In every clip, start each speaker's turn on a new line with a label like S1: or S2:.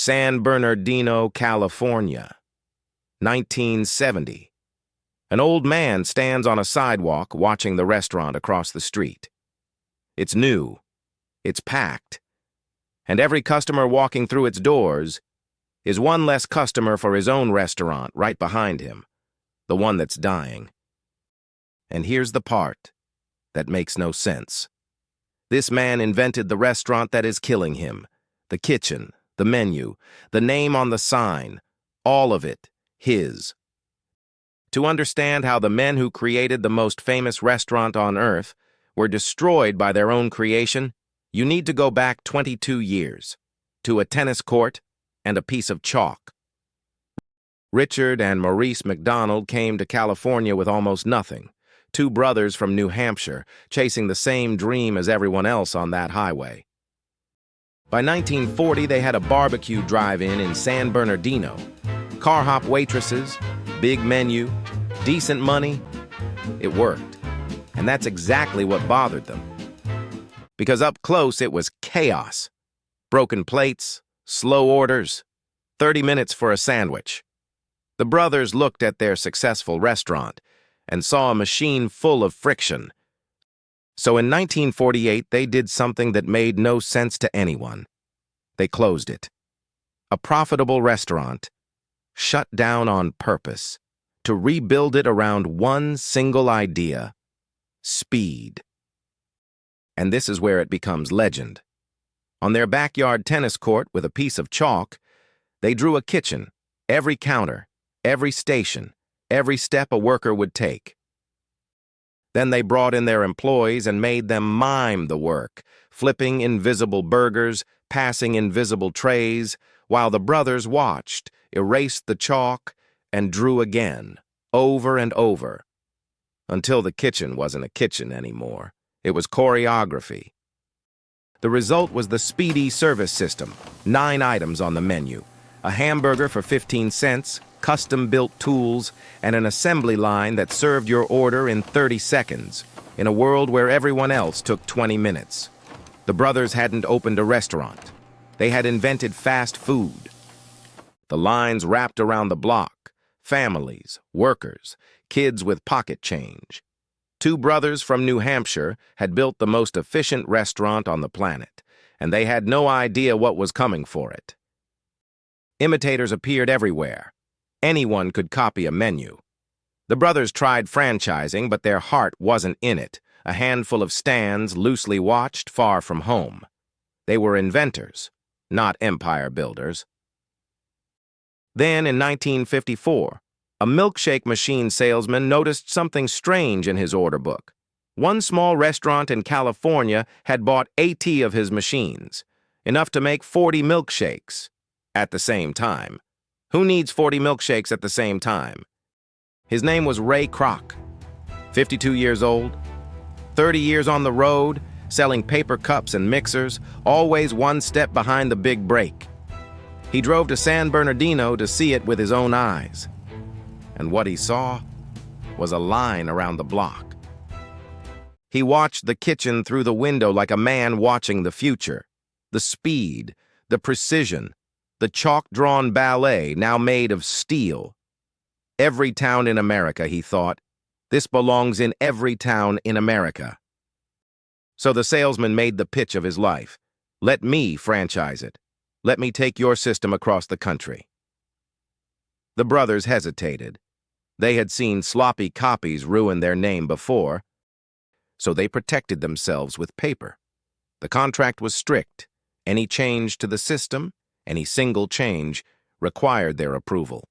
S1: San Bernardino, California, 1970. An old man stands on a sidewalk watching the restaurant across the street. It's new, it's packed, and every customer walking through its doors is one less customer for his own restaurant right behind him, the one that's dying. And here's the part that makes no sense. This man invented the restaurant that is killing him, the kitchen, the menu, the name on the sign, all of it his. To understand how the men who created the most famous restaurant on earth were destroyed by their own creation, you need to go back 22 years, to a tennis court and a piece of chalk. Richard and Maurice McDonald came to California with almost nothing, two brothers from New Hampshire, chasing the same dream as everyone else on that highway. By 1940, they had a barbecue drive-in in San Bernardino. Car-hop waitresses, big menu, decent money. It worked. And that's exactly what bothered them. Because up close, it was chaos. Broken plates, slow orders, 30 minutes for a sandwich. The brothers looked at their successful restaurant and saw a machine full of friction. So in 1948, they did something that made no sense to anyone. They closed it. A profitable restaurant, shut down on purpose, to rebuild it around one single idea: speed. And this is where it becomes legend. On their backyard tennis court with a piece of chalk, they drew a kitchen, every counter, every station, every step a worker would take. Then they brought in their employees and made them mime the work, flipping invisible burgers, passing invisible trays, while the brothers watched, erased the chalk, and drew again, over and over, until the kitchen wasn't a kitchen anymore. It was choreography. The result was the speedy service system, 9 items on the menu, a hamburger for 15 cents, custom-built tools, and an assembly line that served your order in 30 seconds, in a world where everyone else took 20 minutes. The brothers hadn't opened a restaurant. They had invented fast food. The lines wrapped around the block, families, workers, kids with pocket change. 2 brothers from New Hampshire had built the most efficient restaurant on the planet, and they had no idea what was coming for it. Imitators appeared everywhere. Anyone could copy a menu. The brothers tried franchising, but their heart wasn't in it, a handful of stands loosely watched far from home. They were inventors, not empire builders. Then, in 1954, a milkshake machine salesman noticed something strange in his order book. One small restaurant in California had bought 80 of his machines, enough to make 40 milkshakes at the same time. Who needs 40 milkshakes at the same time? His name was Ray Kroc, 52 years old, 30 years on the road, selling paper cups and mixers, always one step behind the big break. He drove to San Bernardino to see it with his own eyes. And what he saw was a line around the block. He watched the kitchen through the window like a man watching the future. The speed, the precision, the chalk-drawn ballet now made of steel. Every town in America, he thought. This belongs in every town in America. So the salesman made the pitch of his life. Let me franchise it. Let me take your system across the country. The brothers hesitated. They had seen sloppy copies ruin their name before, so they protected themselves with paper. The contract was strict. Any change to the system, any single change, required their approval.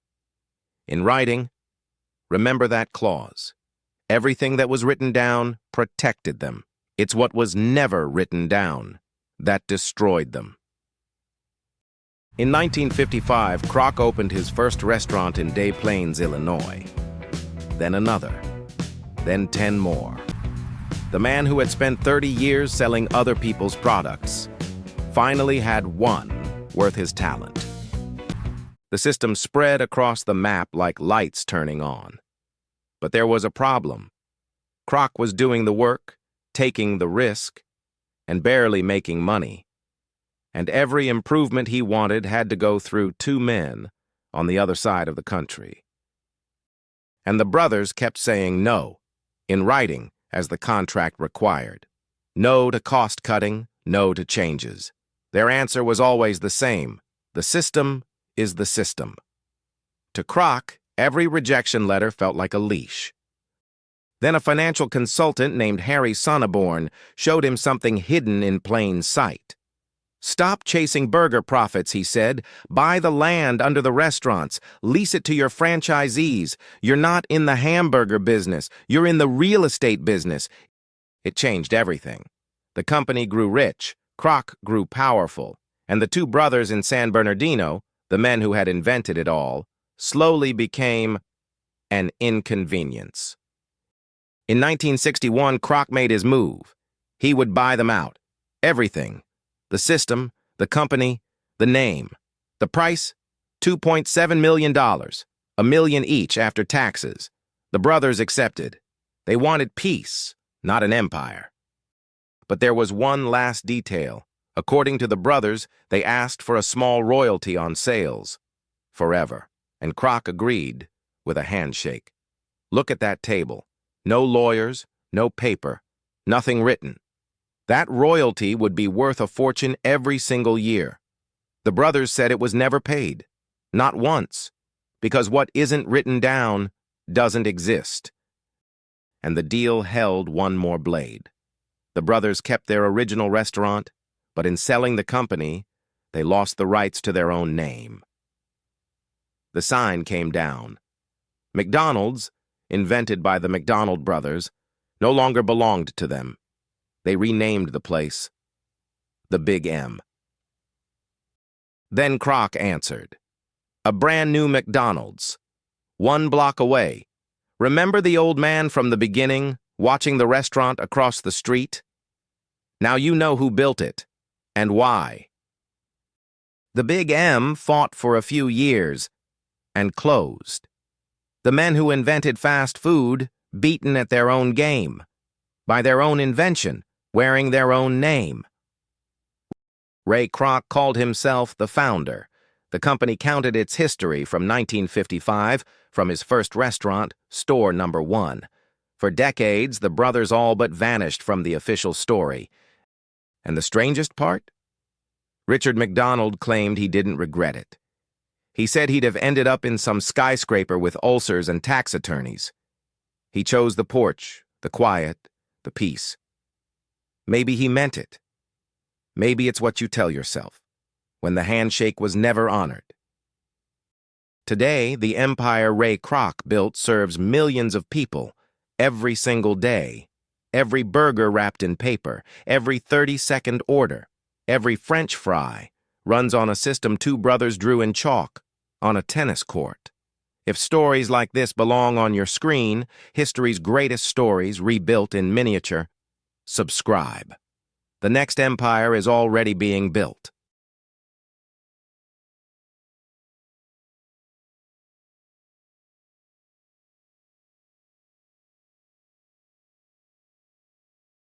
S1: In writing, remember that clause. Everything that was written down protected them. It's what was never written down that destroyed them. In 1955, Kroc opened his first restaurant in Des Plaines, Illinois. Then another. Then 10 more. The man who had spent 30 years selling other people's products finally had one worth his talent. The system spread across the map like lights turning on. But there was a problem. Kroc was doing the work, taking the risk, and barely making money. and every improvement he wanted had to go through two men on the other side of the country. And the brothers kept saying no, in writing, as the contract required. No to cost-cutting, no to changes. Their answer was always the same: the system is the system. To Kroc, every rejection letter felt like a leash. Then a financial consultant named Harry Sonneborn showed him something hidden in plain sight. "Stop chasing burger profits," he said. "Buy the land under the restaurants. Lease it to your franchisees. You're not in the hamburger business. You're in the real estate business." It changed everything. The company grew rich, Kroc grew powerful, and the two brothers in San Bernardino, the men who had invented it all, slowly became an inconvenience. In 1961, Kroc made his move. He would buy them out. Everything. The system, the company, the name. The price? $2.7 million, $1 million each after taxes. The brothers accepted. They wanted peace, not an empire. But there was one last detail. According to the brothers, they asked for a small royalty on sales. Forever. And Kroc agreed with a handshake. Look at that table. No lawyers, no paper, nothing written. That royalty would be worth a fortune every single year. The brothers said it was never paid. Not once. Because what isn't written down doesn't exist. And the deal held one more blade. The brothers kept their original restaurant, but in selling the company, they lost the rights to their own name. The sign came down. McDonald's, invented by the McDonald brothers, no longer belonged to them. They renamed the place the Big M. Then Kroc answered. "A brand new McDonald's. 1 block away. Remember the old man from the beginning, watching the restaurant across the street? Now you know who built it, and why." The Big M fought for a few years and closed. The men who invented fast food, beaten at their own game, by their own invention, wearing their own name. Ray Kroc called himself the founder. The company counted its history from 1955, from his first restaurant, Store Number 1. For decades, the brothers all but vanished from the official story. And the strangest part? Richard McDonald claimed he didn't regret it. He said he'd have ended up in some skyscraper with ulcers and tax attorneys. He chose the porch, the quiet, the peace. Maybe he meant it. Maybe it's what you tell yourself, when the handshake was never honored. Today, the empire Ray Kroc built serves millions of people, every single day. Every burger wrapped in paper, every 30-second order, every French fry runs on a system two brothers drew in chalk on a tennis court. If stories like this belong on your screen, history's greatest stories rebuilt in miniature, subscribe. The next empire is already being built.